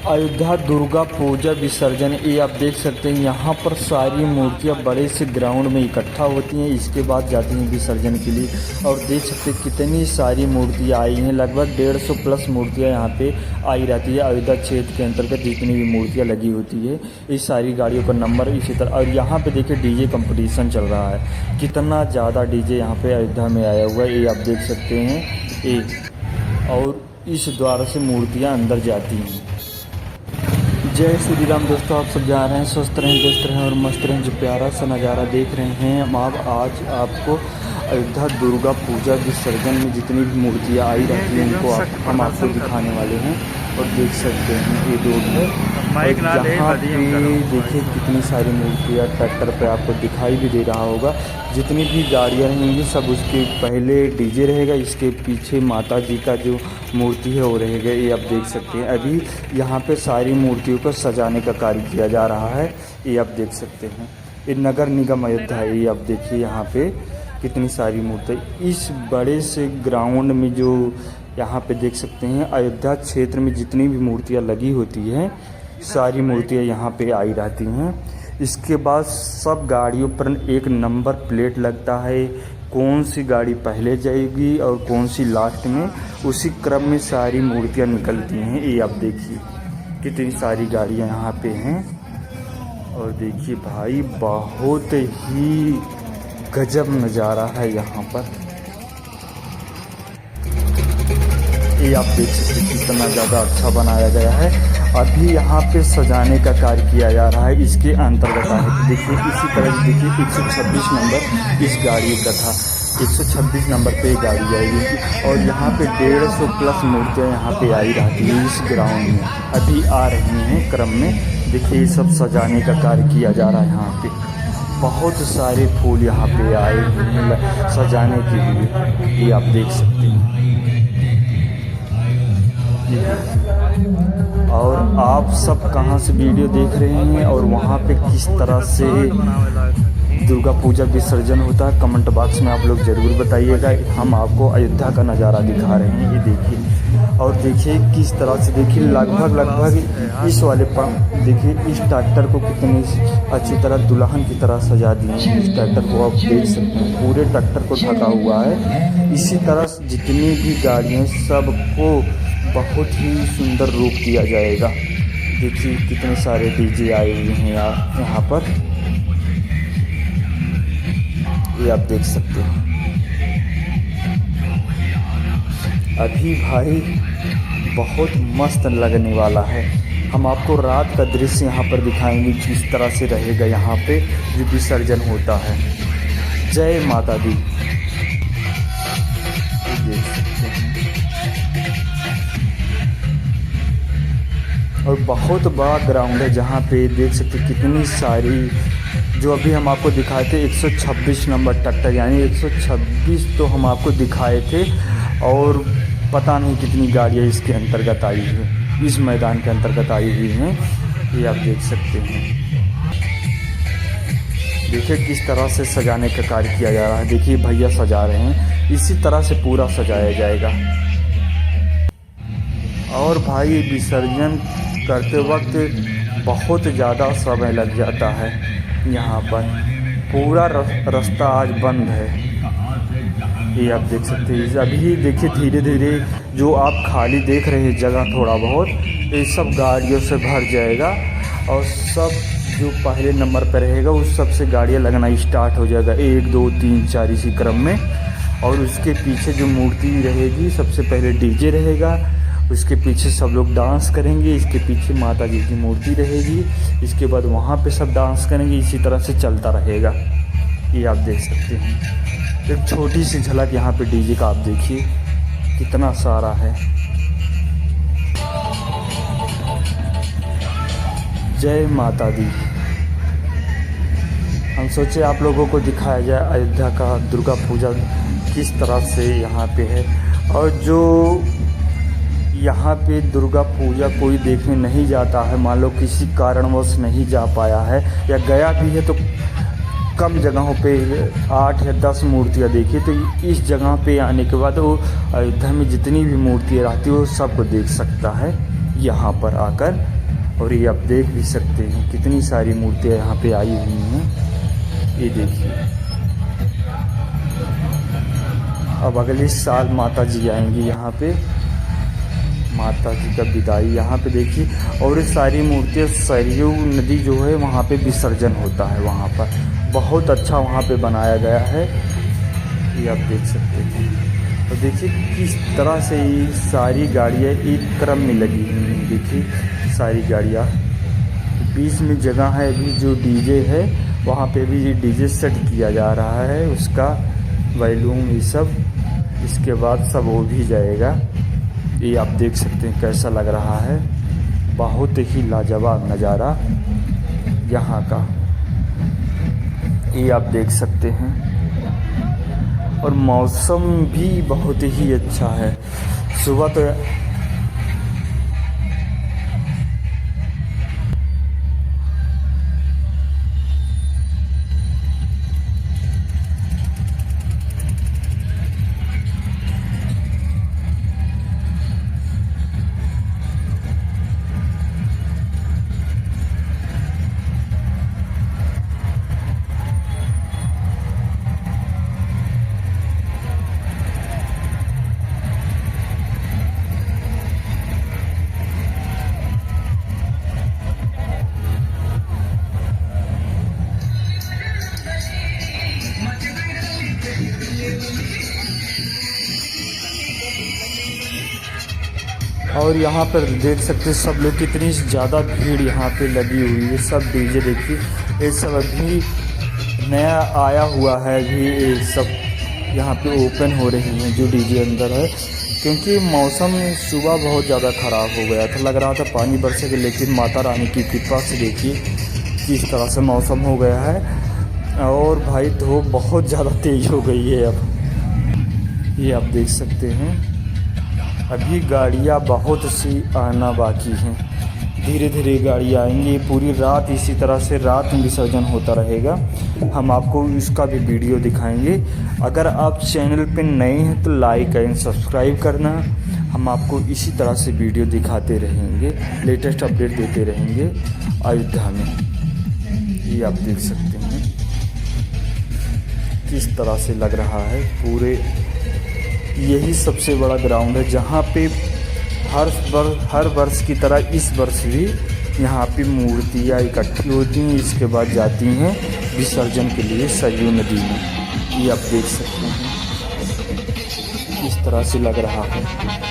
अयोध्या दुर्गा पूजा विसर्जन, ये आप देख सकते हैं। यहाँ पर सारी मूर्तियाँ बड़े से ग्राउंड में इकट्ठा होती हैं, इसके बाद जाती हैं विसर्जन के लिए। और देख सकते हैं कितनी सारी मूर्तियाँ आई हैं, लगभग 150 प्लस मूर्तियाँ यहाँ पे आई रहती है। अयोध्या क्षेत्र के अंतर्गत जितनी भी मूर्तियाँ लगी होती है, इस सारी गाड़ियों का नंबर इसी तरह। और यहाँ पे देखिए डीजे कंपटीशन चल रहा है, कितना ज़्यादा डीजे यहाँ पे अयोध्या में आया हुआ है, ये आप देख सकते हैं। ये और इस द्वार से मूर्तियाँ अंदर जाती हैं। जय श्री राम दोस्तों, आप सब जा रहे हैं, स्वस्थ रहें, व्यस्त रहें और मस्त रहें। जो प्यारा सा नज़ारा देख रहे हैं हम आज आपको अयोध्या दुर्गा पूजा विसर्जन में जितनी भी मूर्तियाँ आई रहती हैं उनको हम आपको दिखाने वाले हैं। और देख सकते हैं ये रोड है, यहाँ पे देखिए कितनी सारी मूर्तियाँ ट्रैक्टर पे आपको दिखाई भी दे रहा होगा। जितनी भी गाड़ियाँ रहेंगी सब उसके पहले डीजे रहेगा, इसके पीछे माता जी का जो मूर्ति है वो रहेगा, ये आप देख सकते हैं। अभी यहाँ पे सारी मूर्तियों को सजाने का कार्य किया जा रहा है, ये आप देख सकते हैं। ये नगर निगम अयोध्या है, ये आप देखिए यहाँ पे कितनी सारी मूर्तियाँ इस बड़े से ग्राउंड में जो यहाँ पे देख सकते हैं। अयोध्या क्षेत्र में जितनी भी मूर्तियाँ लगी होती हैं सारी मूर्तियाँ यहाँ पे आई रहती हैं। इसके बाद सब गाड़ियों पर एक नंबर प्लेट लगता है, कौन सी गाड़ी पहले जाएगी और कौन सी लास्ट में, उसी क्रम में सारी मूर्तियाँ निकलती हैं। ये आप देखिए कितनी सारी गाड़ियाँ यहाँ पे हैं। और देखिए भाई बहुत ही गजब नज़ारा है यहाँ पर, ये आप देख सकते हैं कितना ज़्यादा अच्छा बनाया गया है। अभी यहाँ पे सजाने का कार्य किया जा रहा है, इसके अंतर्गत है। देखिए इसी तरह से देखिए 126 नंबर इस गाड़ी का था, 126 नंबर पे गाड़ी जाएगी। और यहाँ पे 150 प्लस मूर्तियाँ यहाँ पे आई रहती है इस ग्राउंड में, अभी आ रही हैं क्रम में। देखिए ये सब सजाने का कार्य किया जा रहा है। यहाँ पे बहुत सारे फूल यहाँ पे आए हैं सजाने के लिए, ये आप देख सकते हैं। और आप सब कहाँ से वीडियो देख रहे हैं और वहाँ पे किस तरह से दुर्गा पूजा विसर्जन होता है, कमेंट बॉक्स में आप लोग ज़रूर बताइएगा। हम आपको अयोध्या का नज़ारा दिखा रहे हैं, ये देखिए। और देखिए किस तरह से, देखिए लगभग इस वाले देखिए इस ट्रैक्टर को कितनी अच्छी तरह दुल्हन की तरह सजा दिए हैं। इस ट्रैक्टर को आप देख सकते हैं, पूरे ट्रैक्टर को ढका हुआ है। इसी तरह जितनी भी गाड़ियाँ सबको बहुत ही सुंदर रूप दिया जाएगा। देखिए कितने सारे डीजे आए हुए हैं यहाँ पर, ये आप देख सकते हैं। अभी भाई बहुत मस्त लगने वाला है। हम आपको रात का दृश्य यहाँ पर दिखाएंगे, किस तरह से रहेगा यहाँ पे जो विसर्जन होता है। जय माता दी, देख सकते हैं। और बहुत बड़ा ग्राउंड है जहाँ पे देख सकते कितनी सारी, जो अभी हम आपको दिखाए थे 126 नंबर ट्रैक्टर, यानी 126 तो हम आपको दिखाए थे। और पता नहीं कितनी गाड़ियाँ इसके अंतर्गत आई हैं, इस मैदान के अंतर्गत आई हुई हैं, ये आप देख सकते हैं। देखिए किस तरह से सजाने का कार्य किया जा रहा है। देखिए भैया सजा रहे हैं, इसी तरह से पूरा सजाया जाएगा। और भाई विसर्जन करते वक्त बहुत ज़्यादा समय लग जाता है। यहाँ पर पूरा रास्ता आज बंद है, ये आप देख सकते हैं। अभी देखिए धीरे धीरे जो आप खाली देख रहे हैं जगह थोड़ा बहुत, ये सब गाड़ियों से भर जाएगा। और सब जो पहले नंबर पर रहेगा उस सब से गाड़ियाँ लगना स्टार्ट हो जाएगा, 1 2 3 4 इसी क्रम में। और उसके पीछे जो मूर्ति रहेगी, सबसे पहले डीजे रहेगा, उसके पीछे सब लोग डांस करेंगे, इसके पीछे माता जी की मूर्ति रहेगी, इसके बाद वहाँ पे सब डांस करेंगे। इसी तरह से चलता रहेगा, ये आप देख सकते हैं। एक छोटी सी झलक यहाँ पे डीजे का आप देखिए कितना सारा है। जय माता दी। हम सोचे आप लोगों को दिखाया जाए अयोध्या का दुर्गा पूजा किस तरह से यहाँ पे है। और जो यहाँ पे दुर्गा पूजा कोई देखने नहीं जाता है, मान लो किसी कारणवश नहीं जा पाया है या गया भी है तो कम जगहों पे 8 या 10 मूर्तियाँ देखी, तो इस जगह पे आने के बाद वो अयोध्या में जितनी भी मूर्तियाँ रहती है वो सबको देख सकता है। यहाँ पर आकर। और ये आप देख भी सकते हैं कितनी सारी मूर्तियाँ यहाँ पे आई हुई हैं। ये देखिए, अब अगले साल माता जी आएंगी यहाँ पे, माता जी का विदाई यहाँ पे देखिए। और ये सारी मूर्तियाँ सरयू नदी जो है वहाँ पे विसर्जन होता है, वहाँ पर बहुत अच्छा वहाँ पे बनाया गया है। ये आप देख सकते हैं। और देखिए किस तरह से ये सारी गाड़ियाँ एक क्रम में लगी हुई हैं। देखिए सारी गाड़ियाँ, बीच में जगह है अभी जो डीजे है वहाँ पे भी ये डीजे सेट किया जा रहा है, उसका वॉल्यूम ये सब, इसके बाद सब हो भी जाएगा। ये आप देख सकते हैं कैसा लग रहा है, बहुत ही लाजवाब नज़ारा यहाँ का, ये आप देख सकते हैं। और मौसम भी बहुत ही अच्छा है, सुबह तो और यहाँ पर देख सकते हैं सब लोग कितनी ज़्यादा भीड़ यहाँ पे लगी हुई है। सब डीजे देखिए, ये सब अभी नया आया हुआ है, अभी ये सब यहाँ पे ओपन हो रही हैं जो डीजे अंदर है। क्योंकि मौसम सुबह बहुत ज़्यादा ख़राब हो गया था, लग रहा था पानी बरसेगा, लेकिन माता रानी की कृपा से देखिए किस तरह से मौसम हो गया है। और भाई धूप बहुत ज़्यादा तेज़ हो गई है अब, ये आप देख सकते हैं। अभी गाड़ियाँ बहुत सी आना बाकी हैं, धीरे धीरे गाड़ियाँ आएंगी। पूरी रात इसी तरह से रात में विसर्जन होता रहेगा, हम आपको इसका भी वीडियो दिखाएंगे। अगर आप चैनल पे नए हैं तो लाइक एंड सब्सक्राइब करना, हम आपको इसी तरह से वीडियो दिखाते रहेंगे, लेटेस्ट अपडेट देते रहेंगे अयोध्या में। ये आप देख सकते हैं किस तरह से लग रहा है पूरे। यही सबसे बड़ा ग्राउंड है जहाँ पे हर वर्ष की तरह इस वर्ष भी यहाँ पे मूर्तियाँ इकट्ठी होती हैं, इसके बाद जाती हैं विसर्जन के लिए सरयू नदी में। ये आप देख सकते हैं किस तरह से लग रहा है।